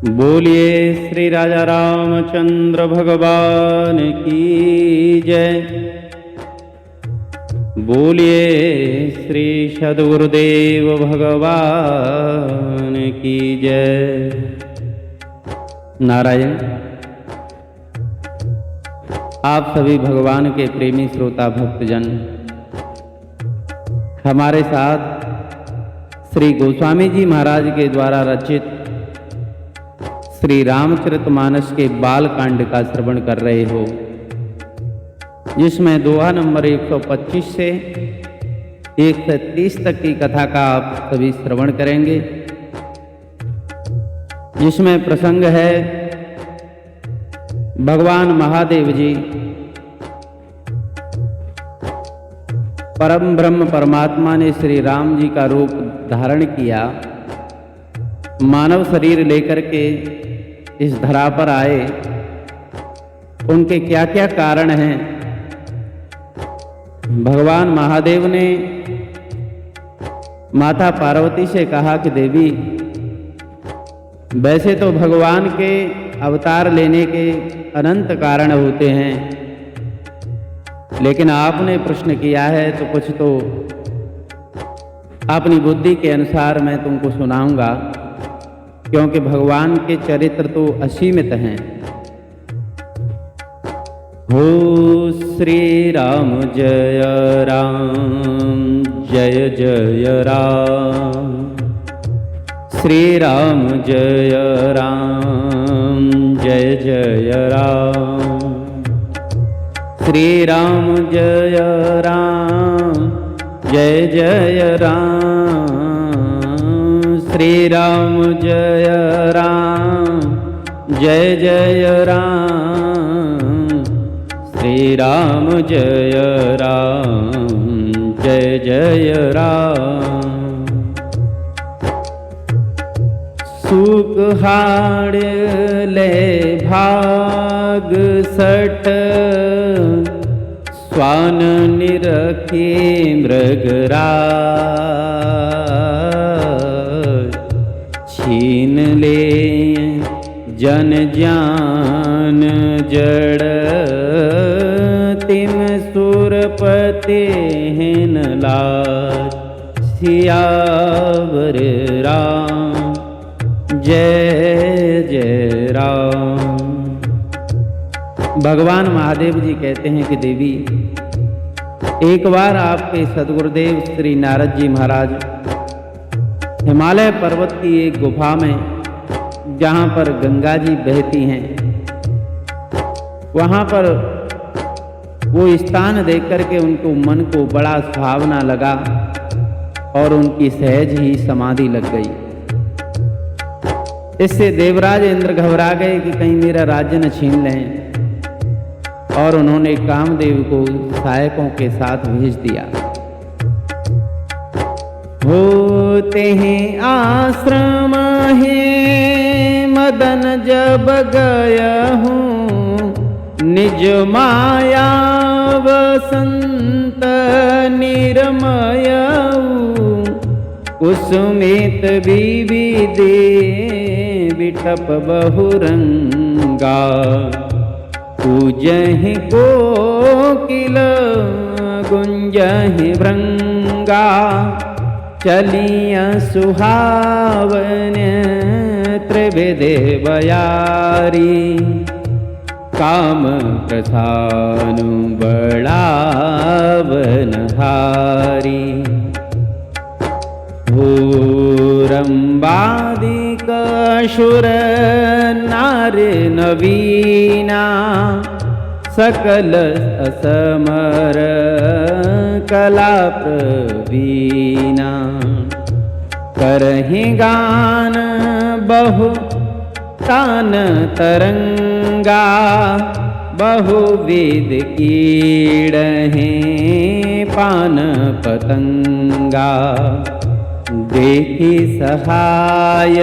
बोलिए श्री राजा रामचंद्र भगवान की जय। बोलिए श्री सद्गुरुदेव भगवान की जय। नारायण। आप सभी भगवान के प्रेमी श्रोता भक्तजन हमारे साथ श्री गोस्वामी जी महाराज के द्वारा रचित श्री रामचरितमानस के बाल कांड का श्रवण कर रहे हो, जिसमें दोहा नंबर 125 से 130 तक की कथा का आप सभी श्रवण करेंगे, जिसमें प्रसंग है भगवान महादेव जी परम ब्रह्म परमात्मा ने श्री राम जी का रूप धारण किया, मानव शरीर लेकर के इस धरा पर आए। उनके क्या क्या कारण हैं। भगवान महादेव ने माता पार्वती से कहा कि देवी, वैसे तो भगवान के अवतार लेने के अनंत कारण होते हैं, लेकिन आपने प्रश्न किया है तो कुछ तो अपनी बुद्धि के अनुसार मैं तुमको सुनाऊंगा, क्योंकि भगवान के चरित्र तो असीमित हैं। हो श्री राम जय राम जय जय राम, श्री राम जय राम जय जय राम, श्री राम जय राम जय जय राम, श्री राम जय राम जय जय राम, श्री राम जय राम जय जय राम। सुख हाड़ ले भाग सट, स्वान निरखी मृगराज, छीन ले जन ज्ञान जड़, तिम सुरपति हिन लाज, सियावर राम जय जय राम। भगवान महादेव जी कहते हैं कि देवी, एक बार आपके सद्गुरुदेव श्री नारद जी महाराज हिमालय पर्वत की एक गुफा में, जहाँ पर गंगा जी बहती हैं, वहाँ पर वो स्थान देख करके उनको मन को बड़ा सुहावना लगा और उनकी सहज ही समाधि लग गई। इससे देवराज इंद्र घबरा गए कि कहीं मेरा राज्य न छीन लें, और उन्होंने कामदेव को सहायकों के साथ भेज दिया। होते हैं आश्रम है मदन जब गया हूँ, निज माया वसंत निरमय, कुसुमित बीबी दे बिटप बहुरंगा, पूजहि कोकिल गुंजहि भृंगा, चलिया सुहावन त्रिविधे बयारी, काम प्रसानु बड़ावन हारी, भूरंबादिक शुर नार नवीना, सकल असमर कला प्रवीणा, करहि गान बहु तान तरंगा, बहुविध कीड़हे पान पतंगा, देखी सहाय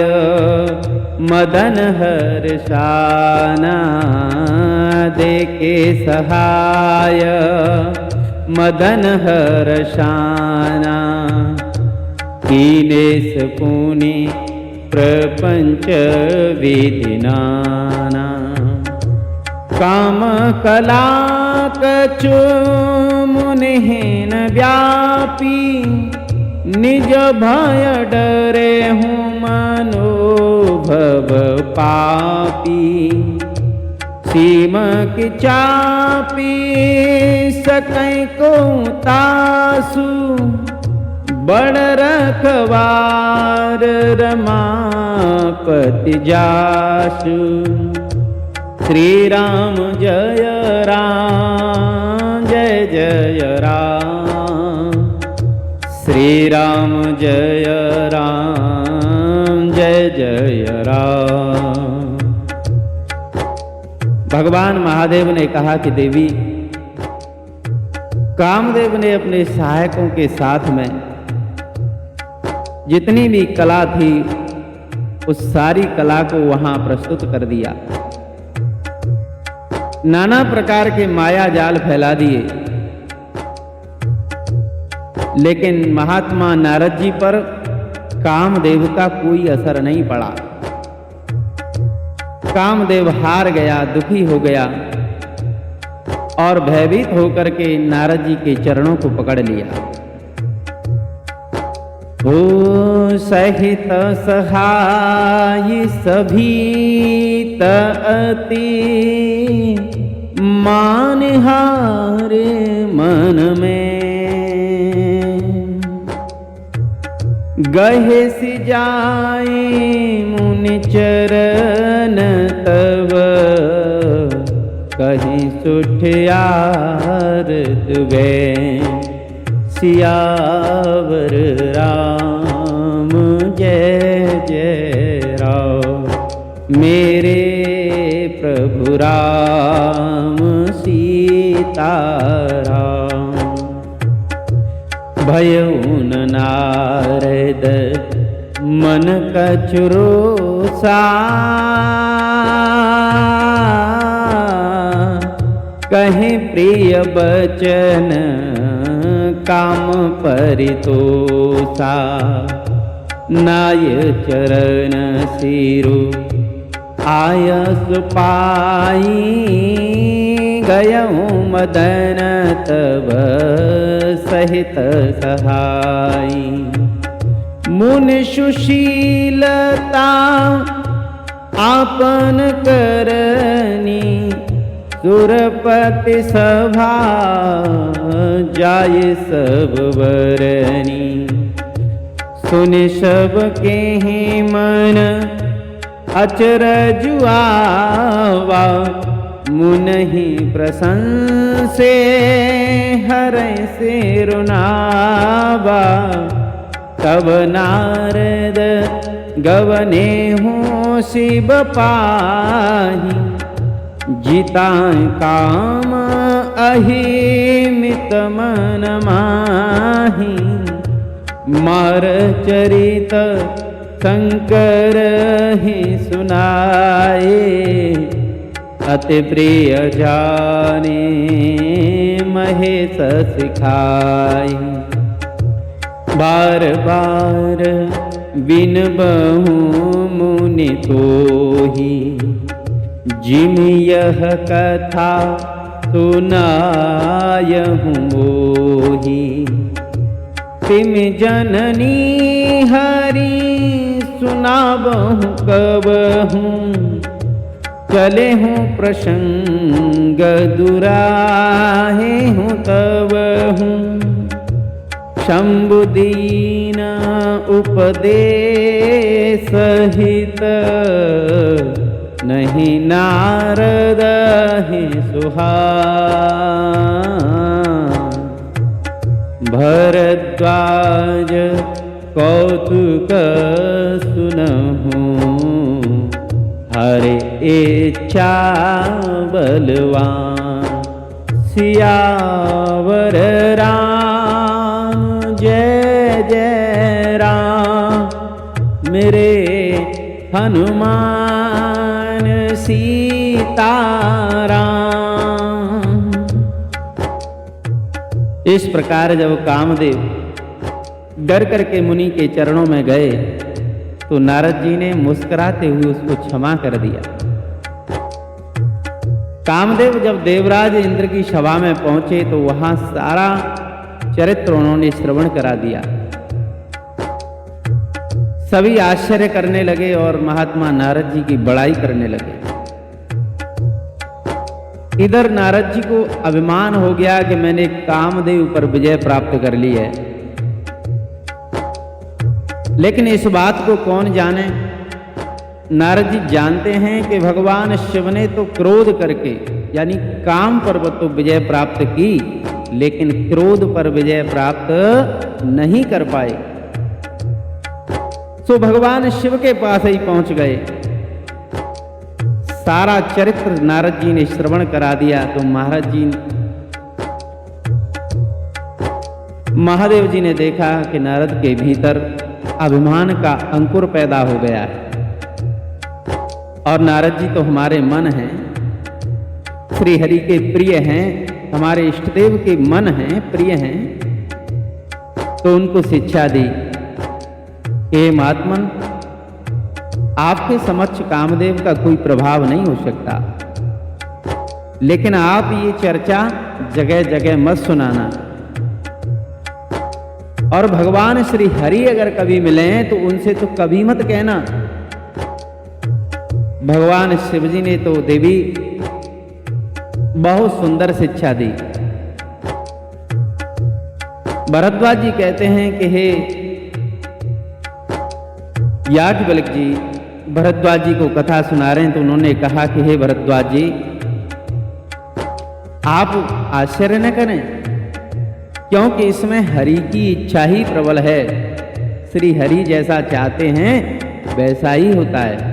मदन हर्षाना, देखे सहाय मदन हर्षाना, कीनेश पुनि प्रपंच विधि नाना। काम कला कछु मुनिहीन व्यापी, निज भय डरे हूँ मनोभव पापी। सीम की चापी सकै को तासु, बड़ रखवार रमापति जासु। श्री राम जय राम जय जय राम, श्री राम जय राम जय जय राम। भगवान महादेव ने कहा कि देवी, कामदेव ने अपने सहायकों के साथ में जितनी भी कला थी उस सारी कला को वहां प्रस्तुत कर दिया। नाना प्रकार के माया जाल फैला दिए, लेकिन महात्मा नारद जी पर कामदेव का कोई असर नहीं पड़ा। कामदेव हार गया, दुखी हो गया और भयभीत होकर के नारद जी के चरणों को पकड़ लिया। हो सहित सहाय सभी अति, मान हारे मन में। गहे सि जाए मुनि चरण तब, कहीं सुठियार दुबे। सियावर राम जय जय राम, मेरे प्रभु राम सीताराम। भयउन नारद मन कछु रोषा, कहे प्रिय बचन काम परितोषा। नाय चरण सिरु आयस पाई, गयऊँ मदन तब सहित सहाई। मुनि सुशीलता आपन करनी, सुरपति सभा जाय सब बरनी। सुनि सब के ही मन अचरज आवा, मुनहि प्रशंसे हरै सिरुनावा। तब नारद गवने हूँ शिव पाही, जिताय काम अहिमित मन माही। मार चरित शंकर ही सुनाए, अति प्रिय जाने महेश सिखाई। बार बार बिन बहु मुनि तोही, जिम यह कथा सुनायहूँ मोही। तिम जननी हरि सुनाबहूँ कबहूँ, चले हूँ प्रसंग दुराहे हूँ तब हूँ। शंभु दीन उपदेश सहित, नहीं नारद ही सुहान। भरद्वाज कौतुक सुनहूँ, हरे इच्छा बलवान। सियावर राम जय जय राम, मेरे हनुमान सीताराम। इस प्रकार जब कामदेव डर करके मुनि के चरणों में गए तो नारद जी ने मुस्कुराते हुए उसको क्षमा कर दिया। कामदेव जब देवराज इंद्र की सभा में पहुंचे तो वहां सारा चरित्र उन्होंने श्रवण करा दिया। सभी आश्चर्य करने लगे और महात्मा नारद जी की बड़ाई करने लगे। इधर नारद जी को अभिमान हो गया कि मैंने कामदेव पर विजय प्राप्त कर ली है, लेकिन इस बात को कौन जाने। नारद जी जानते हैं कि भगवान शिव ने तो क्रोध करके यानी काम पर्वत तो विजय प्राप्त की, लेकिन क्रोध पर विजय प्राप्त नहीं कर पाए। सो भगवान शिव के पास ही पहुंच गए। सारा चरित्र नारद जी ने श्रवण करा दिया तो महादेव जी ने देखा कि नारद के भीतर अभिमान का अंकुर पैदा हो गया है। और नारद जी तो हमारे मन हैं, श्री हरि के प्रिय हैं, हमारे इष्टदेव के मन हैं, प्रिय हैं। तो उनको शिक्षा दी, हे महात्मन, आपके समक्ष कामदेव का कोई प्रभाव नहीं हो सकता, लेकिन आप ये चर्चा जगह जगह मत सुनाना। और भगवान श्री हरि अगर कभी मिले तो उनसे तो कभी मत कहना। भगवान शिव जी ने तो देवी बहुत सुंदर शिक्षा दी। भरद्वाज जी कहते हैं कि हे याज्ञवल्क्य जी, भरद्वाज जी को कथा सुना रहे हैं तो उन्होंने कहा कि हे भरद्वाज जी, आप आश्चर्य न करें, क्योंकि इसमें हरि की इच्छा ही प्रबल है। श्री हरि जैसा चाहते हैं वैसा ही होता है।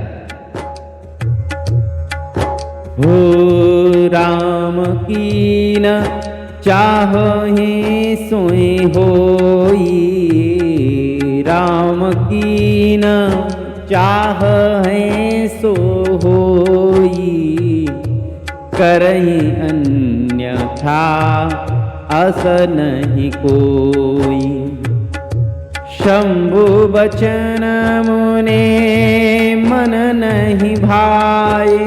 हो राम की न चाहि सोई होई, राम की न चाहे सो होई, करहि अन्यथा अस नहीं कोई। शंभु बचन मुने मन नहीं भाए,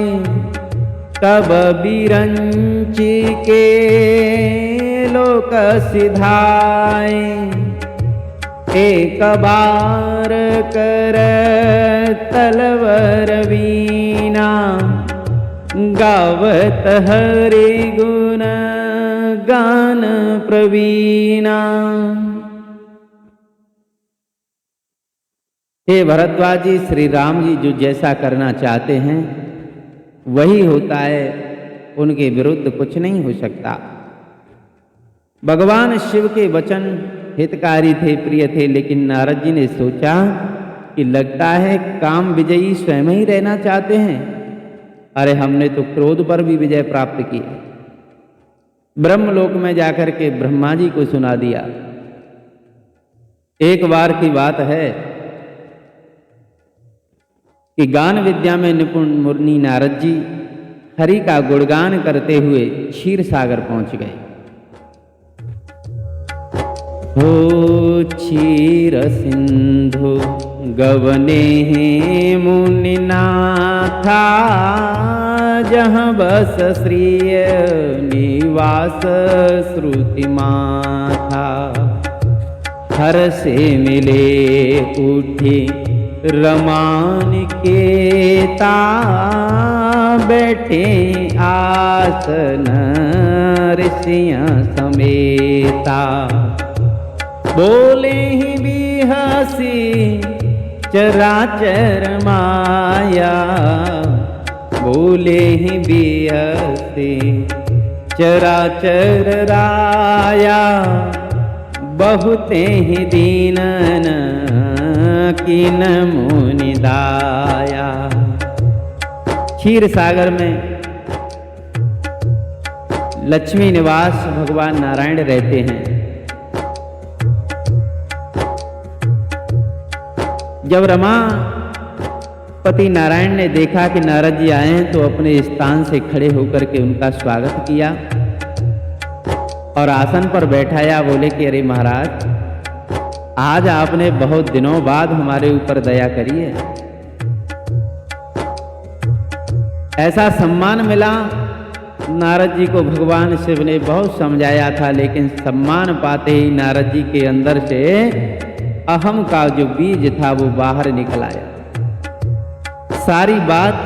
तब बिरंचि के लोक सिधाए। एक बार कर तलवर वीणा, गावत हरि गुण गान प्रवीणा। हे भरद्वाज जी, श्री राम जी जो जैसा करना चाहते हैं वही होता है, उनके विरुद्ध कुछ नहीं हो सकता। भगवान शिव के वचन हितकारी थे, प्रिय थे, लेकिन नारद जी ने सोचा कि लगता है काम विजयी स्वयं ही रहना चाहते हैं। अरे हमने तो क्रोध पर भी विजय प्राप्त की। ब्रह्मलोक में जाकर के ब्रह्मा जी को सुना दिया। एक बार की बात है कि गान विद्या में निपुण मुनि नारद जी हरि का गुणगान करते हुए क्षीर सागर पहुंच गए। हो क्षीर सिंधु गवने मुनि नाथा, जहाँ बस श्रीय निवास श्रुति माथा। हर से मिले उठे रमान केता, बैठे आसन ऋषियां समेता। बोले ही भी हसी चराचर माया, बोले ही भी हसी चराचर राया। बहुते ही दीनन कीन मुनि दाया। क्षीर सागर में लक्ष्मी निवास भगवान नारायण रहते हैं। जब रमा पति नारायण ने देखा कि नारद जी आए हैं तो अपने स्थान से खड़े होकर के उनका स्वागत किया और आसन पर बैठाया। बोले कि अरे महाराज, आज आपने बहुत दिनों बाद हमारे ऊपर दया करी है। ऐसा सम्मान मिला। नारद जी को भगवान शिव ने बहुत समझाया था, लेकिन सम्मान पाते ही नारद जी के अंदर से अहम का जो बीज था वो बाहर निकल आया। सारी बात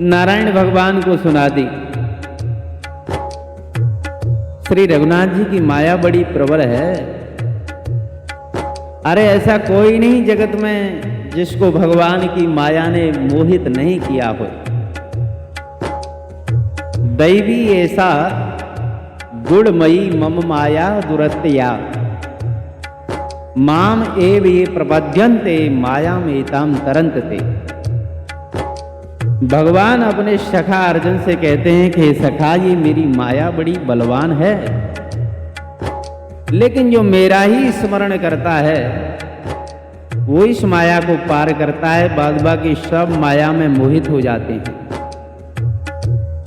नारायण भगवान को सुना दी। श्री रघुनाथ जी की माया बड़ी प्रबल है। अरे ऐसा कोई नहीं जगत में जिसको भगवान की माया ने मोहित नहीं किया हो। दैवी ऐसा गुणमयी मम माया दुरत्या माम एव ये प्रपद्यन्ते मायामेतां तरन्ते। भगवान अपने सखा अर्जुन से कहते हैं कि सखा ये मेरी माया बड़ी बलवान है, लेकिन जो मेरा ही स्मरण करता है वो इस माया को पार करता है, बाद बाकी सब माया में मोहित हो जाते हैं।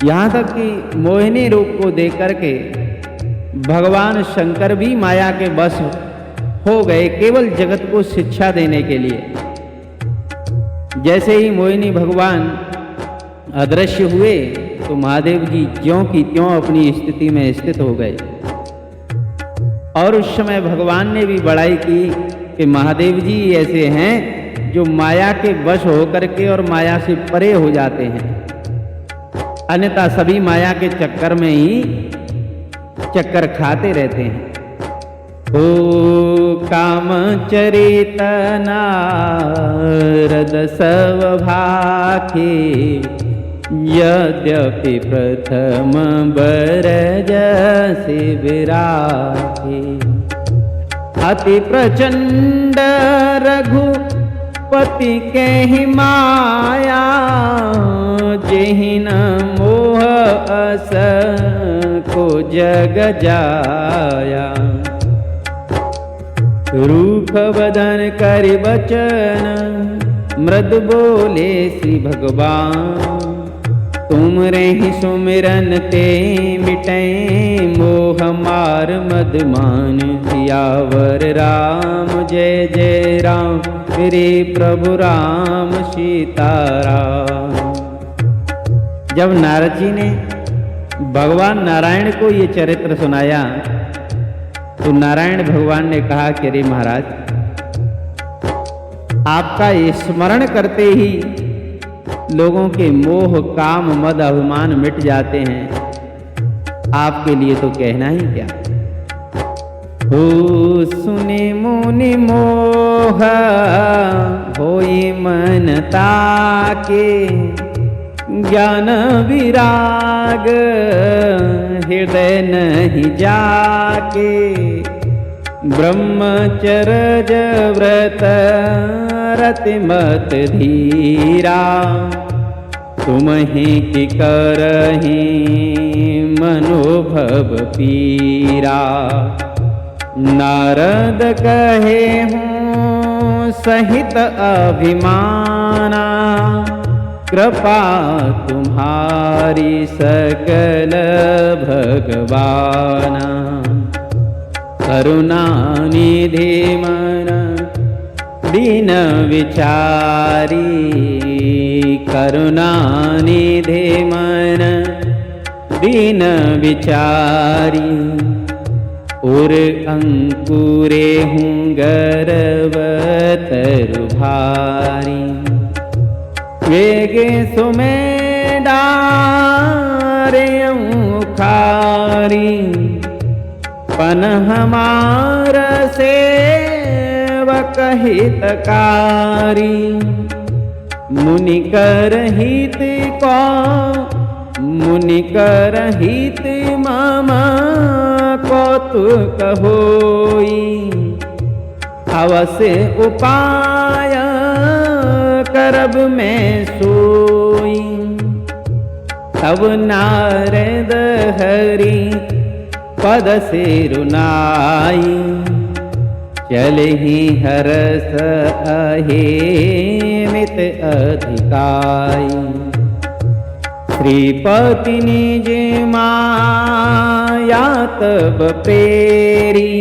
यहाँ तक कि मोहिनी रूप को देख करके भगवान शंकर भी माया के बस हो गए, केवल जगत को शिक्षा देने के लिए। जैसे ही मोहिनी भगवान अदृश्य हुए तो महादेव जी ज्यों की त्यों अपनी स्थिति में स्थित हो गए। और उस समय भगवान ने भी बड़ाई की कि महादेव जी ऐसे हैं जो माया के वश होकर के और माया से परे हो जाते हैं, अन्यथा सभी माया के चक्कर में ही चक्कर खाते रहते हैं। ओ काम चरित नारद स्वभाखे यद्यपि प्रथम बरज से विरागे। अति प्रचंड रघुपति के ही माया जेहि न मोह अस को जग जाया। रूख बदन कर बचन मृद बोले श्री भगवान। तुम रे सुमिरन ते मिटे मोह मार मदमान। सियावर राम जय जय राम मेरे प्रभु राम सीताराम। जब नारद जी ने भगवान नारायण को ये चरित्र सुनाया तो नारायण भगवान ने कहा कि अरे महाराज, आपका ये स्मरण करते ही लोगों के मोह काम मद अभिमान मिट जाते हैं, आपके लिए तो कहना ही क्या। हो सुने मुनि मोह होई मन ताके। ज्ञान विराग हृदय नहीं जाके। ब्रह्मचर्य व्रत रतिमत धीरा। तुम्हें की करही मनोभव पीरा। नारद कहे हूँ सहित अभिमाना। कृपा तुम्हारी सकल भगवाना। करुणा निधि मन दीन विचारी। करुणा निधि मन दीन विचारी। उर अंकुरे हूँ गर्व तरु भारी। वेगे सुमेदारे खारी। पन हमार सेवक हितकारी। मुनि कर हित को मुनि कर हित मामा कौतुक होई। अवश्य उपाय करब में सोई। तब नारद हरि पद से रुनाई। चले ही हरस अहेमित अधिकाई। श्रीपति निज माया तब प्रेरी।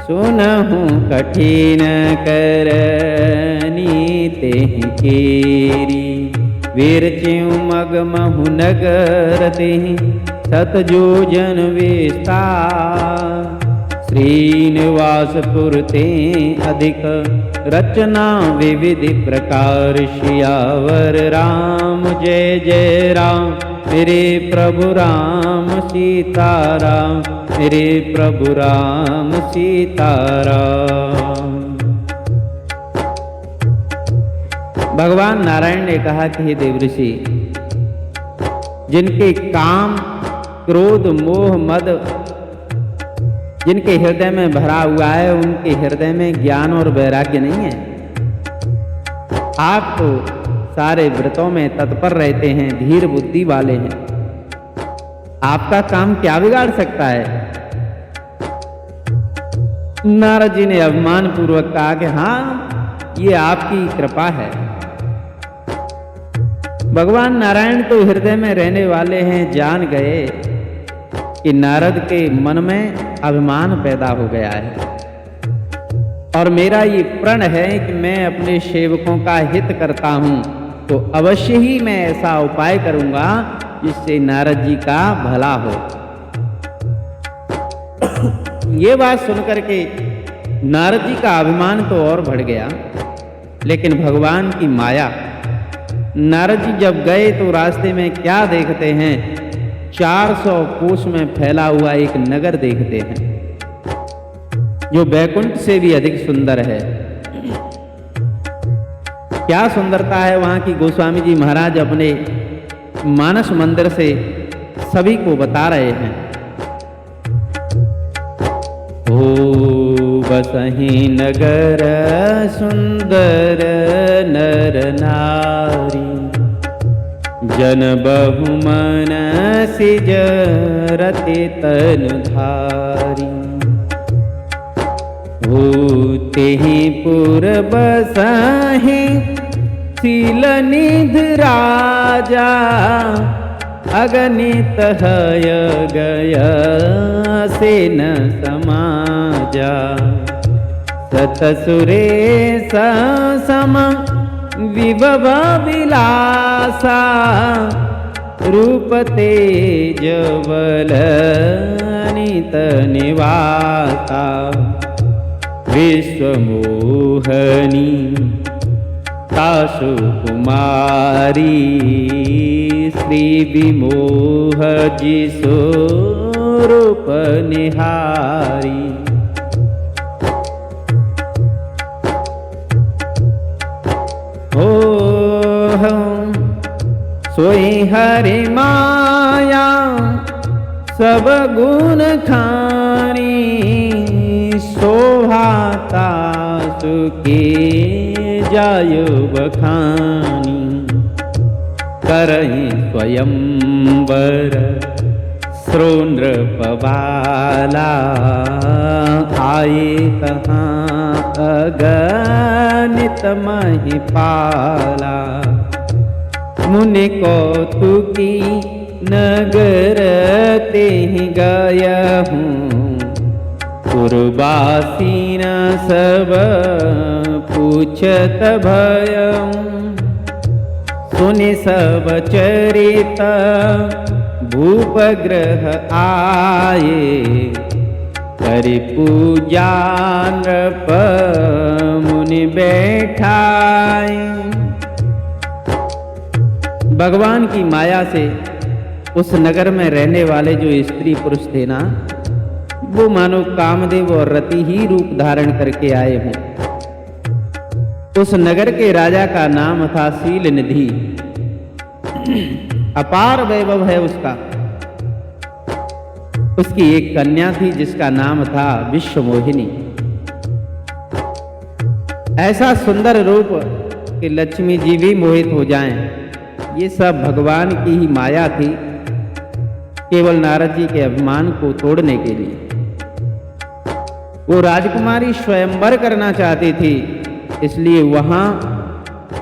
सुनहु कठिन करनी तेहि केरी, वीर च्यों मगमहु नगर तेहि सतजोजन विस्तार। श्रीनिवासपुर ते अधिक रचना विविधि प्रकार, सियावर राम जय जय राम, मेरे प्रभु राम सीताराम, मेरे प्रभु राम सीताराम। भगवान नारायण ने कहा कि हे देवऋषि, जिनके काम क्रोध मोह मद जिनके हृदय में भरा हुआ है, उनके हृदय में ज्ञान और वैराग्य नहीं है। आप तो सारे व्रतों में तत्पर रहते हैं, धीर बुद्धि वाले हैं, आपका काम क्या बिगाड़ सकता है? नारद जी ने अभिमान पूर्वक कहा कि हाँ, ये आपकी कृपा है। भगवान नारायण तो हृदय में रहने वाले हैं, जान गए कि नारद के मन में अभिमान पैदा हो गया है और मेरा ये प्रण है कि मैं अपने सेवकों का हित करता हूं, तो अवश्य ही मैं ऐसा उपाय करूंगा जिससे नारद जी का भला हो। ये बात सुनकर के नारद जी का अभिमान तो और बढ़ गया, लेकिन भगवान की माया। नारद जी जब गए तो रास्ते में क्या देखते हैं? 400 कोस में फैला हुआ एक नगर देखते हैं, जो बैकुंठ से भी अधिक सुंदर है। क्या सुंदरता है वहां की, गोस्वामी जी महाराज अपने मानस मंदिर से सभी को बता रहे हैं। ओ बसहि नगर सुंदर नर नारी, जन बहु मन सिज रति तनु धारी। हो तेहि पुर बसहि शील निध राजा, अगणित हय गय सेन समाजा। सत सुरेश सम विभव विलासा, रूप तेज बल नित निवासा। विश्व मोहनी तासु कुमारी, श्री विमोह जिसो रूप निहारी। सोई हरि माया सब गुण खानी, शोभाता सुखी जायो बखानी। करहि स्वयंवर श्रोन्द्र पवाला, आए कहाँ अगणित महिपाला। मुनि कौतुकी नगर तेहि गयहूँ, पुरवासीन सब पूछत भयहूँ। सुनि सब चरित भूप ग्रह आए, करि पूजा नृप मुनि बैठाए। भगवान की माया से उस नगर में रहने वाले जो स्त्री पुरुष थे ना, वो मानो कामदेव और रति ही रूप धारण करके आए हों। उस नगर के राजा का नाम था शील निधि, अपार वैभव है उसका। उसकी एक कन्या थी जिसका नाम था विश्व मोहिनी। ऐसा सुंदर रूप कि लक्ष्मी जी भी मोहित हो जाएं, ये सब भगवान की ही माया थी, केवल नारद जी के अभिमान को तोड़ने के लिए। वो राजकुमारी स्वयंवर करना चाहती थी, इसलिए वहां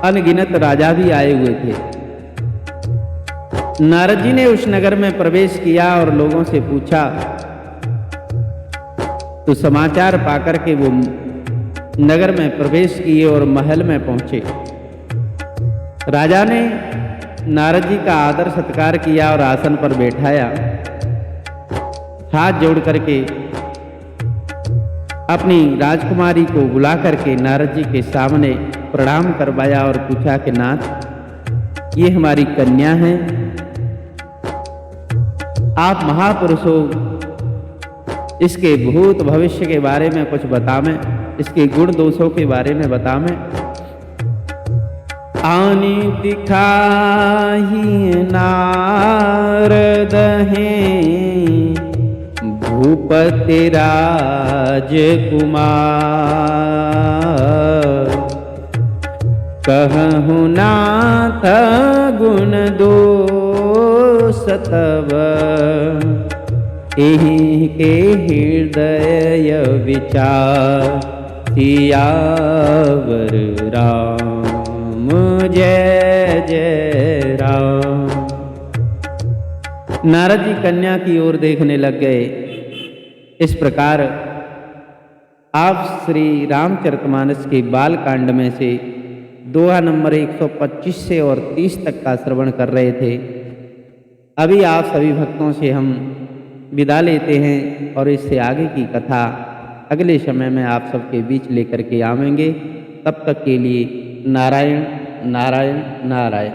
अनगिनत राजा भी आए हुए थे। नारद जी ने उस नगर में प्रवेश किया और लोगों से पूछा तो समाचार पाकर के वो नगर में प्रवेश किए और महल में पहुंचे। राजा ने नारद जी का आदर सत्कार किया और आसन पर बैठाया। हाथ जोड़ करके अपनी राजकुमारी को बुला करके नारद जी के सामने प्रणाम करवाया और पूछा कि नाथ, ये हमारी कन्या है, आप महापुरुष हो, इसके भूत भविष्य के बारे में कुछ बतावें, इसके गुण दोषों के बारे में बतावें। आनी दिखाही नारद हैं भूपति राजकुमार, कहूँ नाथ गुण दोष तब, एहि के हृदय विचार, सियावर राम जय जय राम। नारद जी कन्या की ओर देखने लग गए। इस प्रकार आप श्री रामचरितमानस के बाल कांड में से दोहा नंबर 125 से और 30 तक का श्रवण कर रहे थे। अभी आप सभी भक्तों से हम विदा लेते हैं और इससे आगे की कथा अगले समय में आप सबके बीच लेकर के आवेंगे। तब तक के लिए नारायण नारायण नारायण।